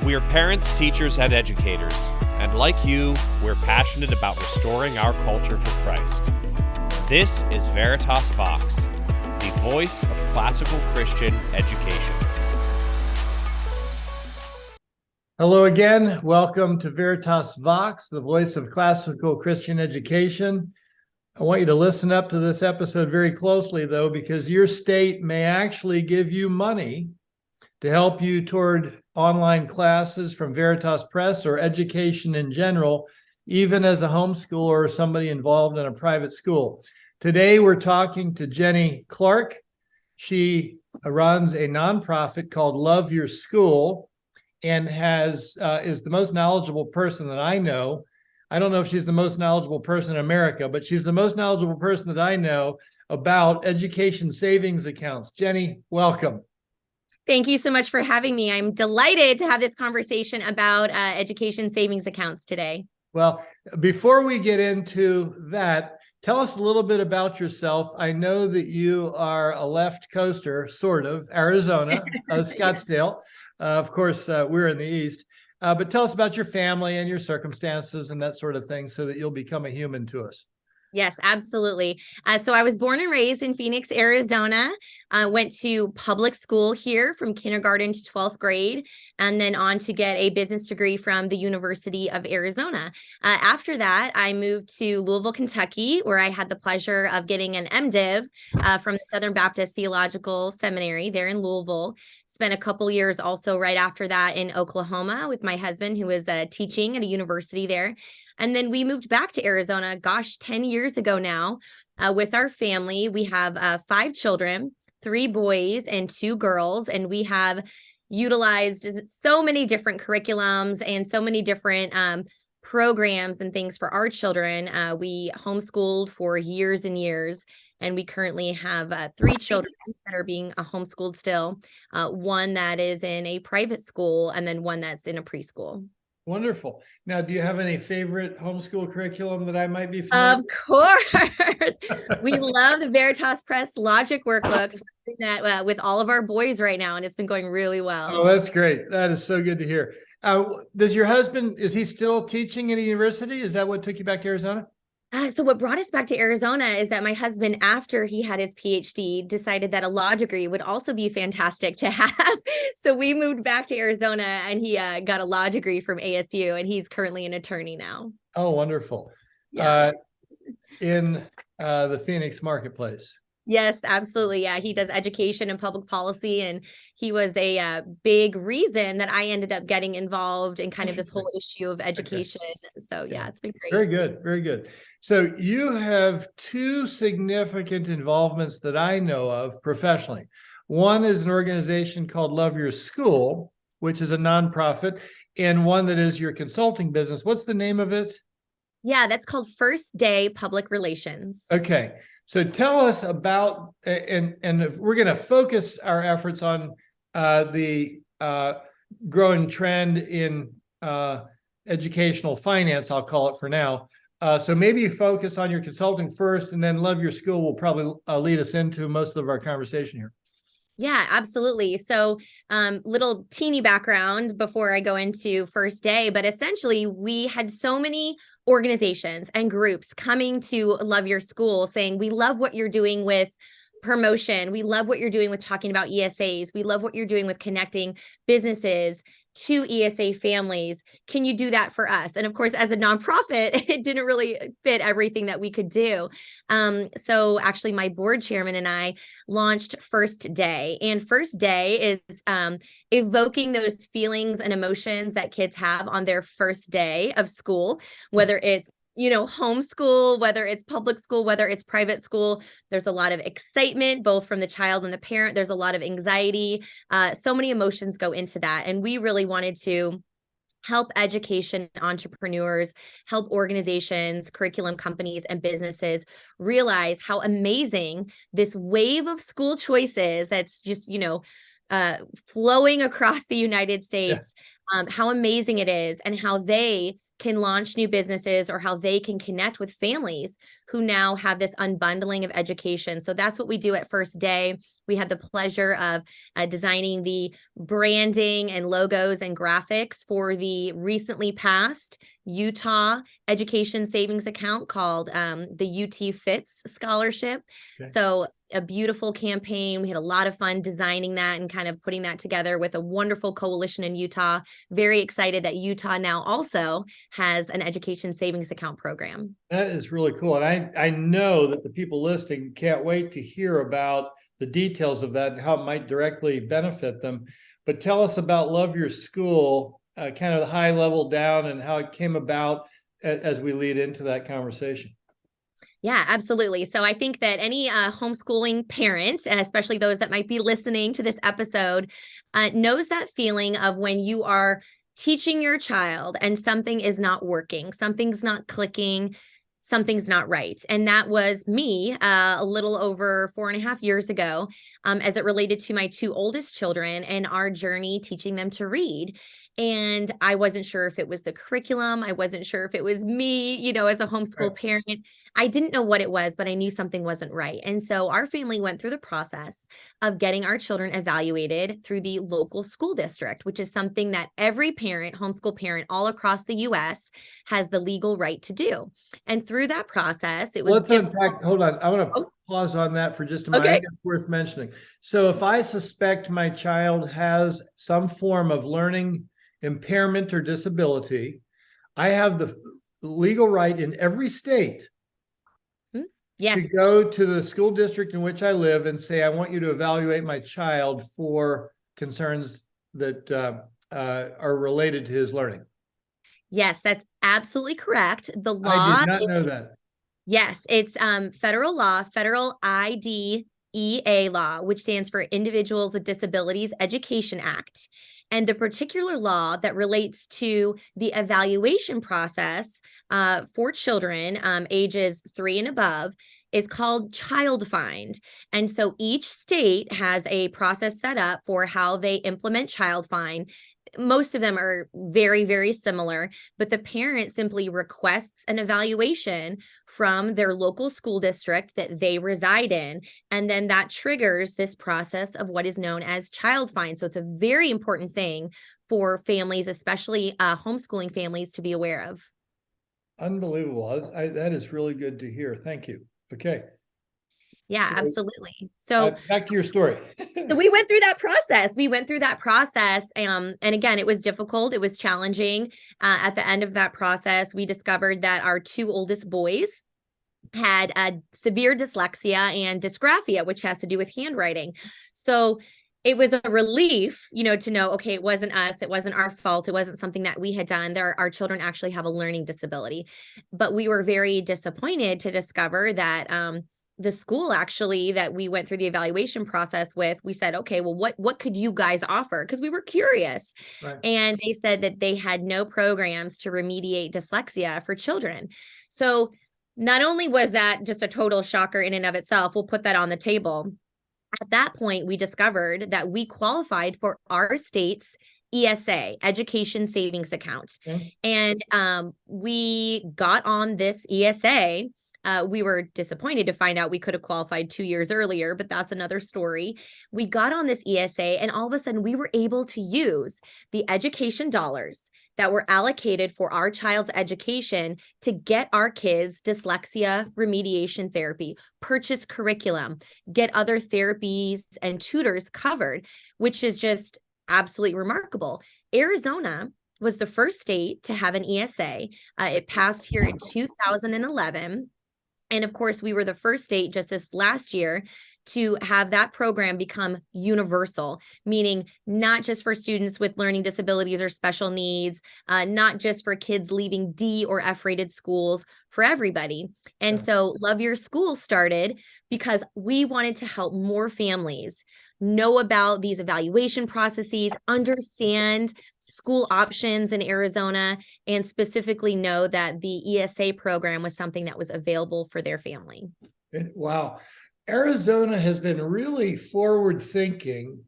We're parents, teachers, and educators, and like you, we're passionate about restoring our culture for Christ. This is Veritas Vox, the voice of classical Christian education. Hello again. Welcome to Veritas Vox, the voice of classical Christian education. I want you to listen up to this episode very closely, though, because your state may actually give you money to help you toward online classes from Veritas Press or education in general, even as a homeschooler or somebody involved in a private school. Today, we're talking to Jenny Clark. She runs a nonprofit called Love Your School and is the most knowledgeable person that I know. I don't know if she's the most knowledgeable person in America, but she's the most knowledgeable person that I know about education savings accounts. Jenny, welcome. Thank you so much for having me. I'm delighted to have this conversation about education savings accounts today. Well, before we get into that, tell us a little bit about yourself. I know that you are a left coaster, sort of, Arizona, Scottsdale. Of course, we're in the East. But tell us about your family and your circumstances and that sort of thing so that you'll become a human to us. Yes, absolutely. So I was born and raised in Phoenix, Arizona, went to public school here from kindergarten to 12th grade, and then on to get a business degree from the University of Arizona. After that, I moved to Louisville, Kentucky, where I had the pleasure of getting an MDiv from the Southern Baptist Theological Seminary there in Louisville. Spent a couple years also right after that in Oklahoma with my husband, who was teaching at a university there. And then we moved back to Arizona, 10 years ago now, with our family. We have 5 children, 3 boys and 2 girls, and we have utilized so many different curriculums and so many different programs and things for our children. We homeschooled for years and years, and we currently have 3 children that are being homeschooled still, one that is in a private school, and then one that's in a preschool. Wonderful. Now, do you have any favorite homeschool curriculum that I might be familiar with? Of course. We love the Veritas Press Logic workbooks. We're doing that with all of our boys right now, and it's been going really well. Oh, that's great. That is so good to hear. Does your husband, is he still teaching at a university? Is that what took you back to Arizona? So what brought us back to Arizona is that my husband, after he had his PhD, decided that a law degree would also be fantastic to have. So we moved back to Arizona, and he got a law degree from ASU, and he's currently an attorney now. Oh, wonderful. Yeah. In the Phoenix marketplace. Yes, absolutely. Yeah, he does education and public policy, and he was a big reason that I ended up getting involved in kind of this whole issue of education. Okay. So yeah, it's been great. Very good, very good. So you have 2 significant involvements that I know of professionally. One is an organization called Love Your School, which is a nonprofit, and one that is your consulting business. What's the name of it? Yeah, that's called First Day Public Relations. Okay. So tell us about, and we're going to focus our efforts on the growing trend in educational finance, I'll call it for now. So maybe you focus on your consulting first, and then Love Your School will probably lead us into most of our conversation here. Yeah, absolutely. So little teeny background before I go into First Day, but essentially we had so many organizations and groups coming to Love Your School saying, we love what you're doing with promotion. We love what you're doing with talking about ESAs. We love what you're doing with connecting businesses to ESA families. Can you do that for us? And of course, as a nonprofit, it didn't really fit everything that we could do. So actually my board chairman and I launched First Day, and First Day is evoking those feelings and emotions that kids have on their first day of school, whether it's homeschool, whether it's public school, whether it's private school. There's a lot of excitement, both from the child and the parent. There's a lot of anxiety. So many emotions go into that. And we really wanted to help education entrepreneurs, help organizations, curriculum companies, and businesses realize how amazing this wave of school choices that's just, flowing across the United States, how amazing it is, and how they can launch new businesses or how they can connect with families who now have this unbundling of education. So that's what we do at First Day. We had the pleasure of designing the branding and logos and graphics for the recently passed Utah education savings account called the UT Fits Scholarship. Okay. So a beautiful campaign. We had a lot of fun designing that and kind of putting that together with a wonderful coalition in Utah. Very excited that Utah now also has an education savings account program. That is really cool. And I know that the people listening can't wait to hear about the details of that and how it might directly benefit them. But tell us about Love Your School, kind of the high level down and how it came about as we lead into that conversation. Yeah, absolutely. So I think that any homeschooling parent, especially those that might be listening to this episode, knows that feeling of when you are teaching your child and something is not working, something's not clicking, something's not right. And that was me a little over 4.5 years ago, as it related to my two oldest children and our journey teaching them to read. And I wasn't sure if it was the curriculum. I wasn't sure if it was me, as a homeschool parent. I didn't know what it was, but I knew something wasn't right. And so our family went through the process of getting our children evaluated through the local school district, which is something that every parent, homeschool parent all across the US has the legal right to do. And through that process, it was Let's unpack. Hold on. I want to pause on that for just a moment. Okay. I think it's worth mentioning. So if I suspect my child has some form of learning impairment or disability, I have the legal right in every state Yes. to go to the school district in which I live and say, I want you to evaluate my child for concerns that are related to his learning. Yes, that's absolutely correct. The law I did not know that. Yes, it's federal law, Federal IDEA law, which stands for Individuals with Disabilities Education Act. And the particular law that relates to the evaluation process for children ages 3 and above is called Child Find. And so each state has a process set up for how they implement Child Find. Most of them are very, very similar, but the parent simply requests an evaluation from their local school district that they reside in. And then that triggers this process of what is known as Child Find. So it's a very important thing for families, especially homeschooling families, to be aware of. Unbelievable. That is really good to hear. Thank you. Okay. Yeah, So, absolutely. So back to your story. So we went through that process. And again, it was difficult. It was challenging. At the end of that process, we discovered that our two oldest boys had severe dyslexia and dysgraphia, which has to do with handwriting. So it was a relief, to know, okay, it wasn't us. It wasn't our fault. It wasn't something that we had done. Our children actually have a learning disability. But we were very disappointed to discover that the school actually that we went through the evaluation process with, we said, okay, well, what could you guys offer? Because we were curious. Right. And they said that they had no programs to remediate dyslexia for children. So not only was that just a total shocker in and of itself, we'll put that on the table. At that point, we discovered that we qualified for our state's ESA, Education Savings Account. Okay. And we got on this ESA. We were disappointed to find out we could have qualified 2 years earlier, but that's another story. We got on this ESA and all of a sudden we were able to use the education dollars that were allocated for our child's education to get our kids dyslexia remediation therapy, purchase curriculum, get other therapies and tutors covered, which is just absolutely remarkable. Arizona was the first state to have an ESA. It passed here in 2011. And of course, we were the first state just this last year to have that program become universal, meaning not just for students with learning disabilities or special needs, not just for kids leaving D or F rated schools, for everybody. And so Love Your School started because we wanted to help more families know about these evaluation processes, understand school options in Arizona, and specifically know that the ESA program was something that was available for their family. Wow. Arizona has been really forward thinking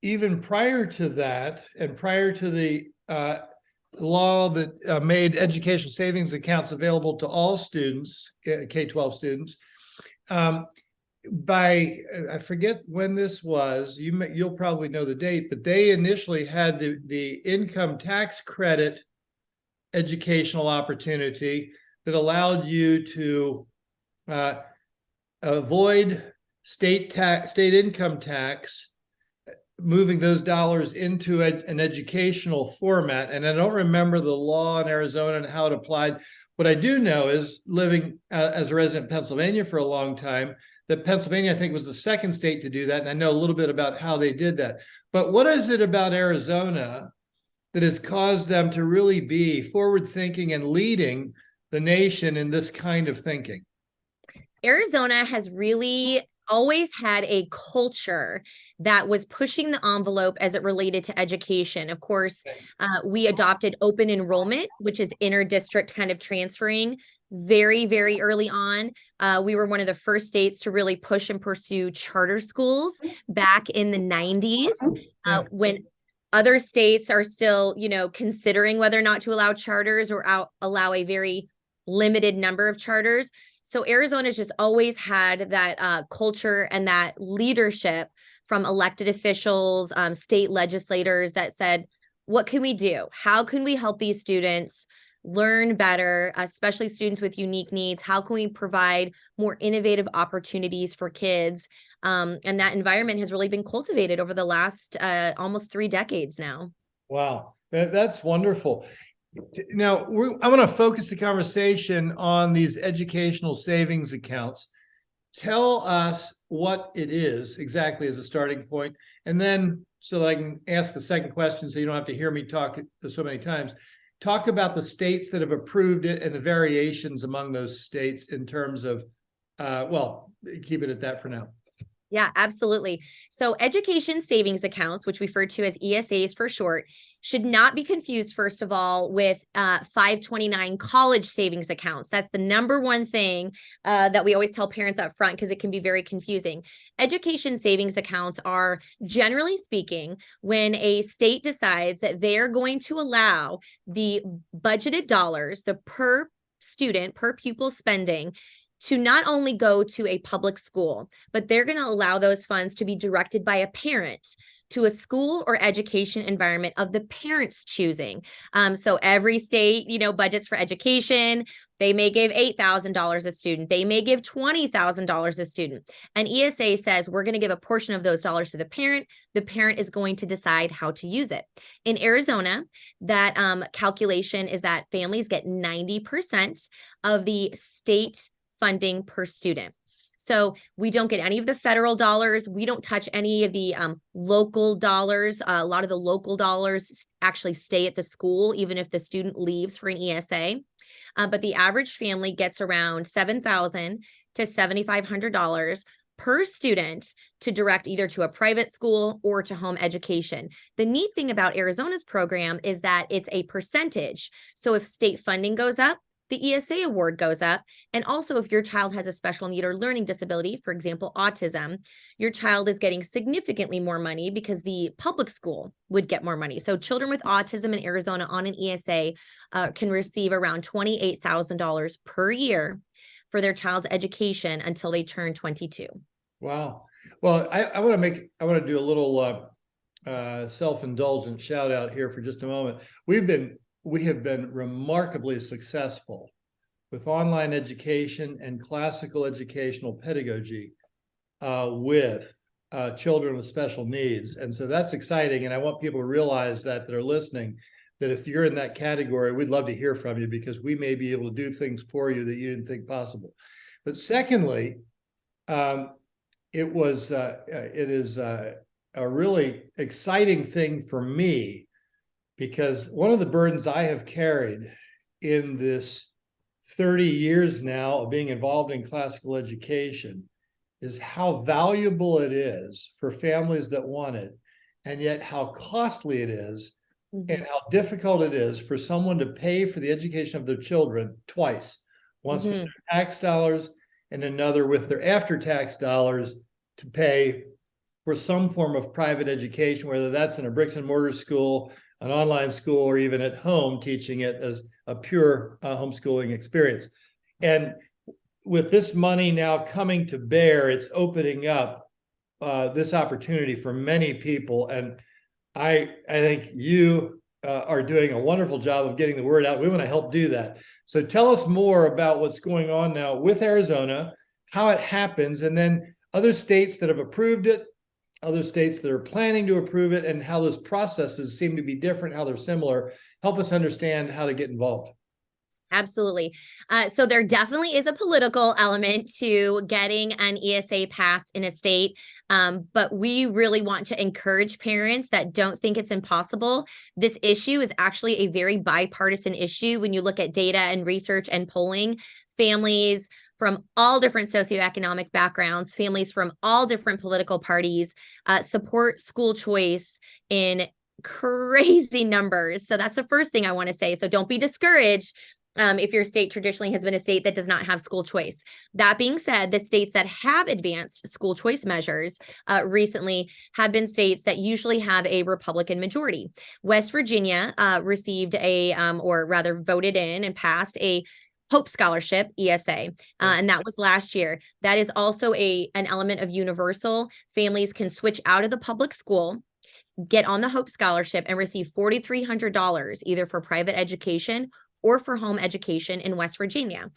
even prior to that and prior to the law that made educational savings accounts available to all students, K-12 students. I forget when this was, you'll probably know the date, but they initially had the income tax credit educational opportunity that allowed you to avoid state income tax, moving those dollars into an educational format. And I don't remember the law in Arizona and how it applied. What I do know is, living as a resident in Pennsylvania for a long time, that Pennsylvania, I think, was the second state to do that. And I know a little bit about how they did that. But what is it about Arizona that has caused them to really be forward thinking and leading the nation in this kind of thinking? Arizona has really always had a culture that was pushing the envelope as it related to education. Of course, we adopted open enrollment, which is inter-district kind of transferring very, very early on. We were one of the first states to really push and pursue charter schools back in the 90s, when other states are still, considering whether or not to allow charters or allow a very limited number of charters. So Arizona's just always had that culture and that leadership from elected officials, state legislators that said, what can we do? How can we help these students learn better, especially students with unique needs? How can we provide more innovative opportunities for kids? And that environment has really been cultivated over the last almost 3 decades now. Wow, that's wonderful. Now, I want to focus the conversation on these educational savings accounts. Tell us what it is exactly as a starting point, and then so that I can ask the second question so you don't have to hear me talk so many times. Talk about the states that have approved it and the variations among those states in terms of, keep it at that for now. Yeah, absolutely. So education savings accounts, which we refer to as ESAs for short, should not be confused, first of all, with 529 college savings accounts. That's the number one thing that we always tell parents up front, because it can be very confusing. Education savings accounts are, generally speaking, when a state decides that they're going to allow the budgeted dollars, the per student, per pupil spending, to not only go to a public school, but they're going to allow those funds to be directed by a parent to a school or education environment of the parent's choosing. So every state, budgets for education. They may give $8,000 a student. They may give $20,000 a student. And ESA says we're going to give a portion of those dollars to the parent. The parent is going to decide how to use it. In Arizona, that calculation is that families get 90% of the state funding per student. So we don't get any of the federal dollars. We don't touch any of the local dollars. A lot of the local dollars actually stay at the school, even if the student leaves for an ESA. But the average family gets around $7,000 to $7,500 per student to direct either to a private school or to home education. The neat thing about Arizona's program is that it's a percentage. So if state funding goes up, the ESA award goes up. And also, if your child has a special need or learning disability, for example, autism, your child is getting significantly more money because the public school would get more money. So children with autism in Arizona on an ESA can receive around $28,000 per year for their child's education until they turn 22. Wow. Well, I want to do a little self-indulgent shout out here for just a moment. We have been remarkably successful with online education and classical educational pedagogy with children with special needs. And so that's exciting. And I want people to realize that are listening, that if you're in that category, we'd love to hear from you, because we may be able to do things for you that you didn't think possible. But secondly, it is a really exciting thing for me, because one of the burdens I have carried in this 30 years now of being involved in classical education is how valuable it is for families that want it, and yet how costly it is, and how difficult it is for someone to pay for the education of their children twice, once with their tax dollars and another with their after-tax dollars to pay for some form of private education, whether that's in a bricks and mortar school an online school or even at home teaching it as a pure homeschooling experience. And with this money now coming to bear, it's opening up this opportunity for many people. And I think you are doing a wonderful job of getting the word out. We want to help do that. So tell us more about what's going on now with Arizona, how it happens, and then other states that have approved it, other states that are planning to approve it, and how those processes seem to be different, how they're similar. Help us understand how to get involved. Absolutely. So there definitely is a political element to getting an ESA passed in a state. But we really want to encourage parents that don't think it's impossible. This issue is actually a very bipartisan issue. When you look at data and research and polling, families from all different socioeconomic backgrounds, families from all different political parties support school choice in crazy numbers. So that's the first thing I want to say. So don't be discouraged if your state traditionally has been a state that does not have school choice. That being said, the states that have advanced school choice measures recently have been states that usually have a Republican majority. West Virginia received or rather voted in and passed a Hope Scholarship, ESA, and that was last year. That is also an element of universal. Families can switch out of the public school, get on the Hope Scholarship, and receive $4,300 either for private education or for home education in West Virginia.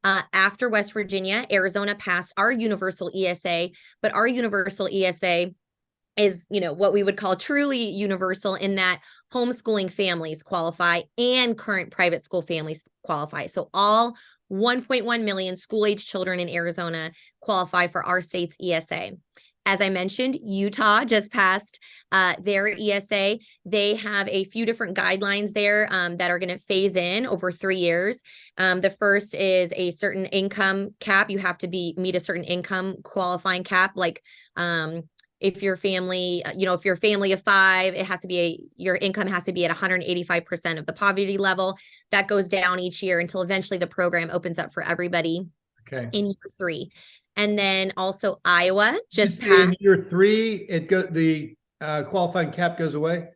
After West Virginia, Arizona passed our universal ESA, but our universal ESA is, what we would call truly universal in that homeschooling families qualify and current private school families qualify. So all 1.1 million school-age children in Arizona qualify for our state's ESA. As I mentioned, Utah just passed their ESA. They have a few different guidelines there that are going to phase in over 3 years. The first is a certain income cap. You have to meet a certain income qualifying cap. Like if your family, if you're a family of 5, it has to be your income has to be at 185% of the poverty level. That goes down each year until eventually the program opens up for everybody in year 3. And then also Iowa just passed. In year 3, the qualifying cap goes away.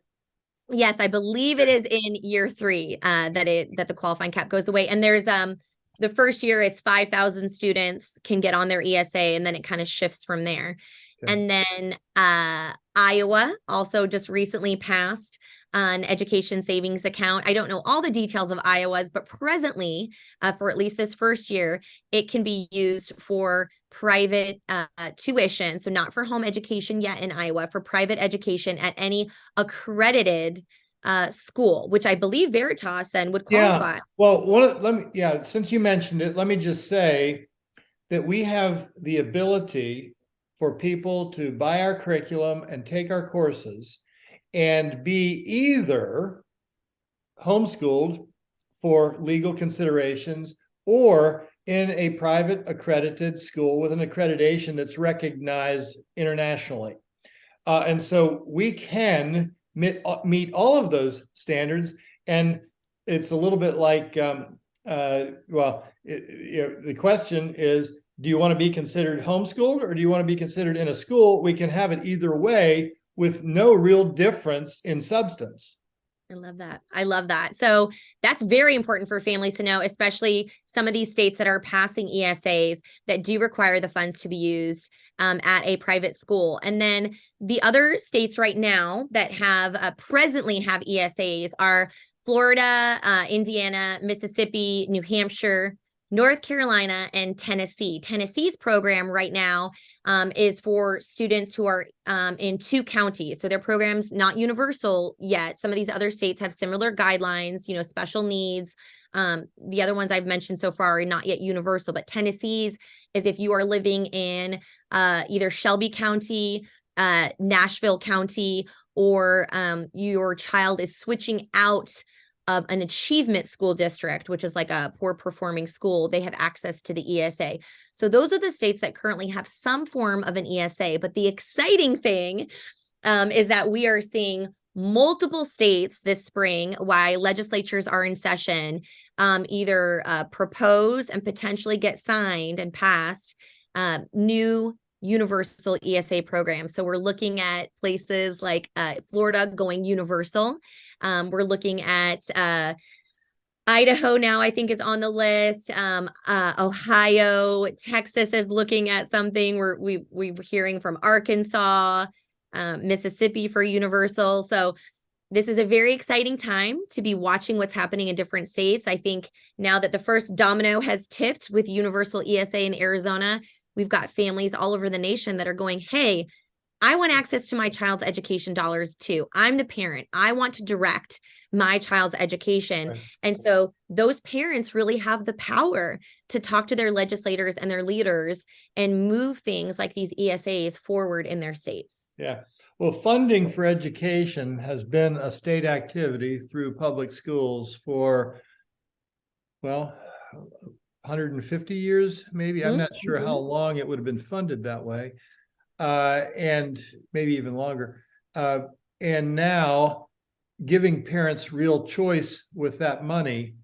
Yes, I believe it is in year 3 that the qualifying cap goes away. And there's the first year it's 5,000 students can get on their ESA, and then it kind of shifts from there. Okay. And then Iowa also just recently passed an education savings account. I don't know all the details of Iowa's, but presently, for at least this first year, it can be used for private tuition. So not for home education yet in Iowa, for private education at any accredited school, which I believe Veritas then would qualify. Yeah. Well, since you mentioned it, let me just say that we have the ability for people to buy our curriculum and take our courses and be either homeschooled for legal considerations or in a private accredited school with an accreditation that's recognized internationally. And so we can meet all of those standards. And it's a little bit like, the question is, do you want to be considered homeschooled or do you want to be considered in a school? We can have it either way with no real difference in substance. I love that. So that's very important for families to know, especially some of these states that are passing ESAs that do require the funds to be used at a private school. And then the other states right now that have presently have ESAs are Florida, Indiana, Mississippi, New Hampshire, North Carolina, and Tennessee. Tennessee's program right now is for students who are in 2 counties. So their program's not universal yet. Some of these other states have similar guidelines, special needs. The other ones I've mentioned so far are not yet universal, but Tennessee's is if you are living in either Shelby County, Nashville County, or your child is switching out of an achievement school district, which is like a poor performing school, they have access to the ESA. So those are the states that currently have some form of an ESA. But the exciting thing is that we are seeing multiple states this spring, while legislatures are in session, either propose and potentially get signed and passed new universal ESA programs. So we're looking at places like Florida going universal. We're looking at Idaho now, I think, is on the list. Ohio, Texas is looking at something. We're hearing from Arkansas, Mississippi for universal. So this is a very exciting time to be watching what's happening in different states. I think now that the first domino has tipped with universal ESA in Arizona, we've got families all over the nation that are going, hey, I want access to my child's education dollars too. I'm the parent. I want to direct my child's education. Right. And so those parents really have the power to talk to their legislators and their leaders and move things like these ESAs forward in their states. Yeah. Well, funding for education has been a state activity through public schools for, 150 years, maybe. I'm not sure how long it would have been funded that way, and maybe even longer. And now giving parents real choice with that money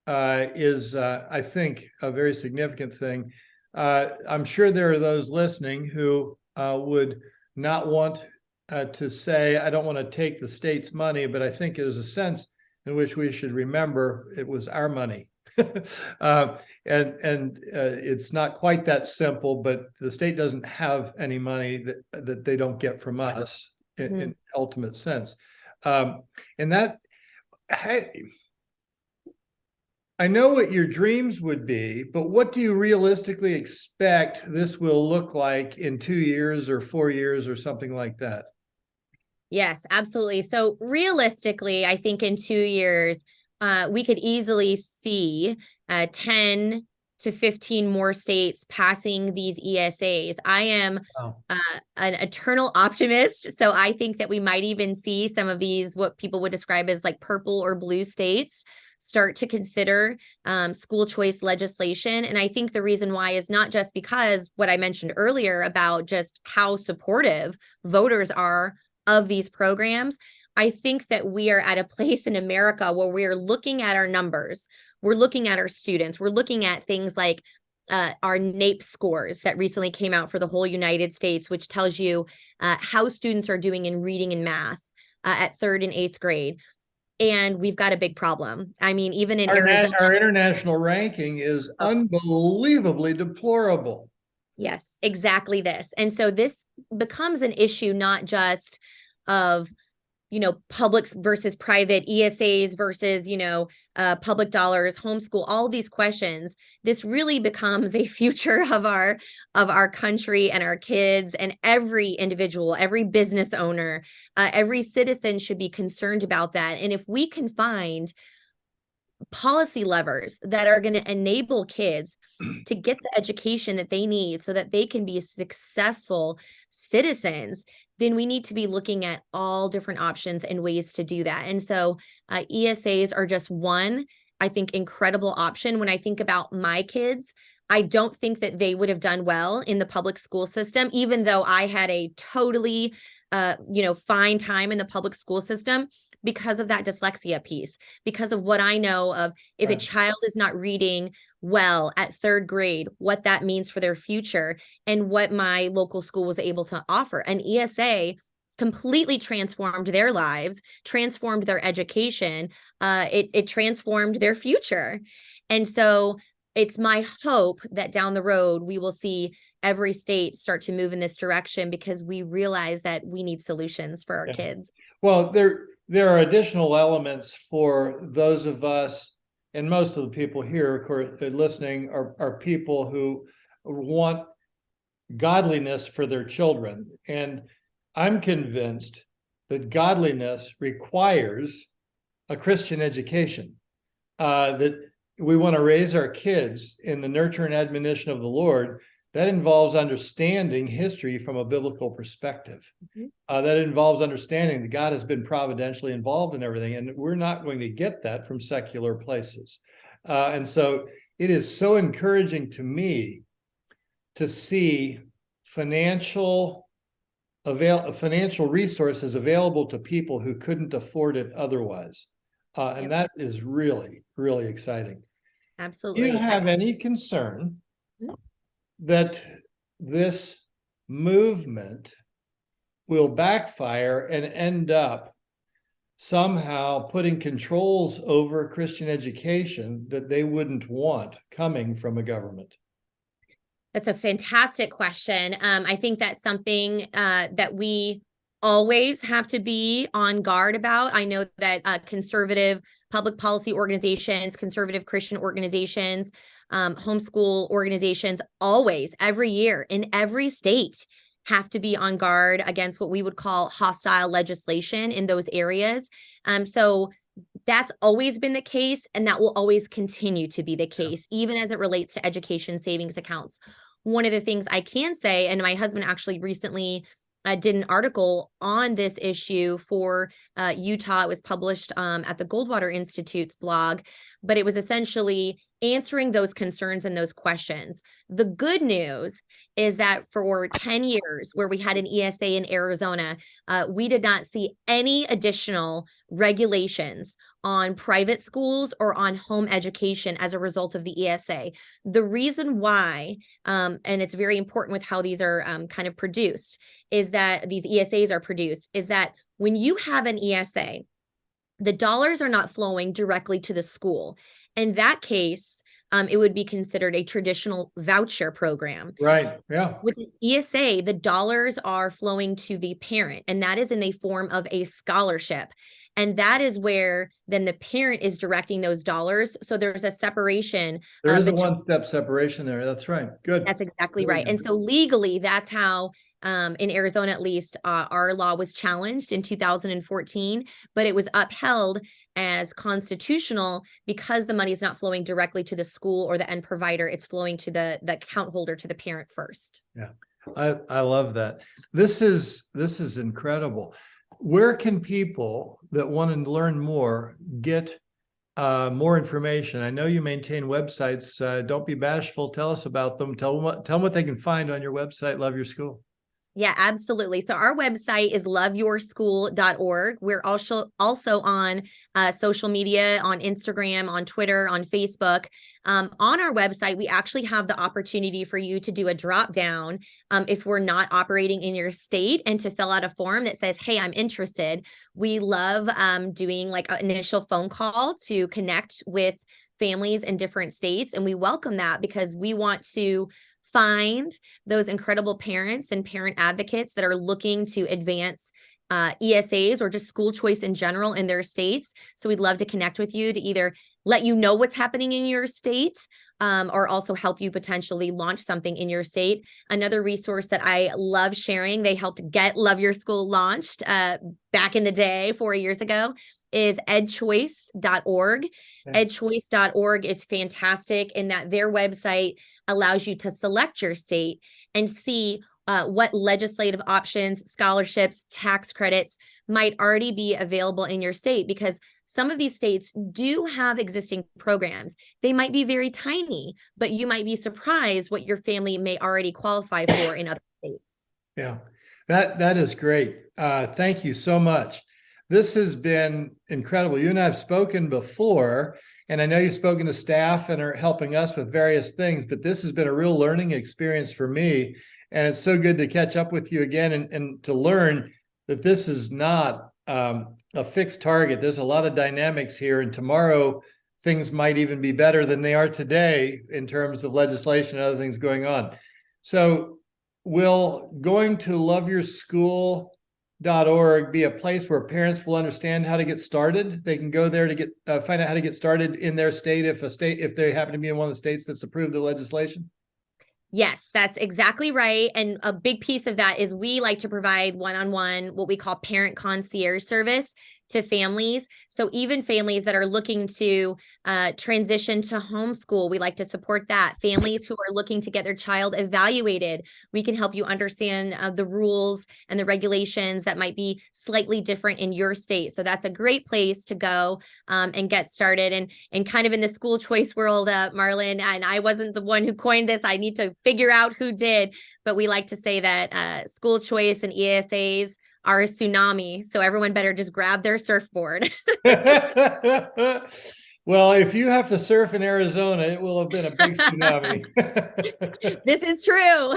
is, I think, a very significant thing. I'm sure there are those listening who would not want to say, I don't want to take the state's money, but I think there's a sense in which we should remember it was our money. And it's not quite that simple, but the state doesn't have any money that they don't get from us in ultimate sense. And that, I know what your dreams would be, but what do you realistically expect this will look like in 2 years or 4 years or something like that? Yes, absolutely. So realistically, I think in 2 years, we could easily see 10 to 15 more states passing these ESAs. I am an eternal optimist. So I think that we might even see some of these, what people would describe as like purple or blue states, start to consider school choice legislation. And I think the reason why is not just because what I mentioned earlier about just how supportive voters are of these programs. I think that we are at a place in America where we are looking at our numbers. We're looking at our students. We're looking at things like our NAEP scores that recently came out for the whole United States, which tells you how students are doing in reading and math at 3rd and 8th grade. And we've got a big problem. I mean, even in Arizona, our international ranking is unbelievably deplorable. Yes, exactly this. And so this becomes an issue not just of, public versus private, ESAs versus, public dollars, homeschool, all these questions. This really becomes a future of our country and our kids, and every individual, every business owner, every citizen should be concerned about that. And if we can find policy levers that are going to enable kids to get the education that they need so that they can be successful citizens, then we need to be looking at all different options and ways to do that. And so ESAs are just one, I think, incredible option. When I think about my kids, I don't think that they would have done well in the public school system, even though I had a totally, fine time in the public school system, because of that dyslexia piece, because of what I know of if a child is not reading well at 3rd grade, what that means for their future, and what my local school was able to offer. An ESA completely transformed their lives, transformed their education, it transformed their future. And so it's my hope that down the road, we will see every state start to move in this direction, because we realize that we need solutions for our kids. Well, there are additional elements for those of us, and most of the people here, of course, listening, are people who want godliness for their children. And I'm convinced that godliness requires a Christian education, that we want to raise our kids in the nurture and admonition of the Lord. That involves understanding history from a biblical perspective. That involves understanding that God has been providentially involved in everything, and we're not going to get that from secular places. And so it is so encouraging to me to see financial resources available to people who couldn't afford it otherwise. And that is really, really exciting. Absolutely. Do you have any concern that this movement will backfire and end up somehow putting controls over Christian education that they wouldn't want coming from a government? That's a fantastic question. I think that's something that we always have to be on guard about. I know that conservative public policy organizations, conservative Christian organizations, homeschool organizations, always, every year, in every state, have to be on guard against what we would call hostile legislation in those areas. So that's always been the case, and that will always continue to be the case, even as it relates to education savings accounts. One of the things I can say, and my husband actually recently did an article on this issue for Utah. It was published at the Goldwater Institute's blog, but it was essentially answering those concerns and those questions. The good news is that for 10 years, where we had an ESA in Arizona, we did not see any additional regulations on private schools or on home education as a result of the ESA. The reason why, and it's very important with how these are kind of produced, is that these ESAs are produced, is that when you have an ESA, the dollars are not flowing directly to the school. In that case, it would be considered a traditional voucher program. Right. Yeah. With the ESA, the dollars are flowing to the parent, and that is in the form of a scholarship. And that is where then the parent is directing those dollars. So there's a separation. There is a one-step separation there. That's right. Good. That's exactly right. And so legally, that's how, in Arizona at least, our law was challenged in 2014, but it was upheld as constitutional because the money is not flowing directly to the school or the end provider. It's flowing to the account holder, to the parent first. Yeah, I love that. This is incredible. Where can people that want to learn more get more information? I know you maintain websites. Don't be bashful. Tell us about them. Tell them what they can find on your website, Love Your School. Yeah, absolutely. So our website is loveyourschool.org. We're also on social media, on Instagram, on Twitter, on Facebook. On our website, we actually have the opportunity for you to do a drop down if we're not operating in your state, and to fill out a form that says, hey, I'm interested. We love doing like an initial phone call to connect with families in different states. And we welcome that because we want to find those incredible parents and parent advocates that are looking to advance ESAs or just school choice in general in their states. So we'd love to connect with you to either let you know what's happening in your state or also help you potentially launch something in your state. Another resource that I love sharing, they helped get Love Your School launched back in the day, 4 years ago, is edchoice.org. Okay. Edchoice.org is fantastic in that their website allows you to select your state and see what legislative options, scholarships, tax credits might already be available in your state, because some of these states do have existing programs. They might be very tiny, but you might be surprised what your family may already qualify for in other states. Yeah, that is great. Thank you so much. This has been incredible. You and I have spoken before, and I know you've spoken to staff and are helping us with various things, but this has been a real learning experience for me. And it's so good to catch up with you again and to learn that this is not a fixed target. There's a lot of dynamics here, and tomorrow things might even be better than they are today in terms of legislation and other things going on. So will going to loveyourschool.org be a place where parents will understand how to get started? They can go there to get find out how to get started in their state if they happen to be in one of the states that's approved the legislation? Yes, that's exactly right. And a big piece of that is we like to provide one-on-one, what we call parent concierge service to families. So even families that are looking to transition to homeschool, we like to support that. Families who are looking to get their child evaluated, we can help you understand the rules and the regulations that might be slightly different in your state. So that's a great place to go and get started. And kind of in the school choice world, Marlin, and I wasn't the one who coined this, I need to figure out who did, but we like to say that school choice and ESAs are a tsunami. So everyone better just grab their surfboard. Well, if you have to surf in Arizona, it will have been a big tsunami. This is true.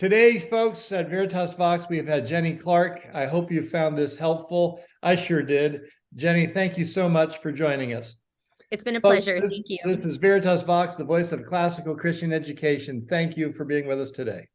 Today, folks, at Veritas Vox, we have had Jenny Clark. I hope you found this helpful. I sure did. Jenny, thank you so much for joining us. It's been a Folks, pleasure. Thank you. This is Veritas Vox, the voice of classical Christian education. Thank you for being with us today.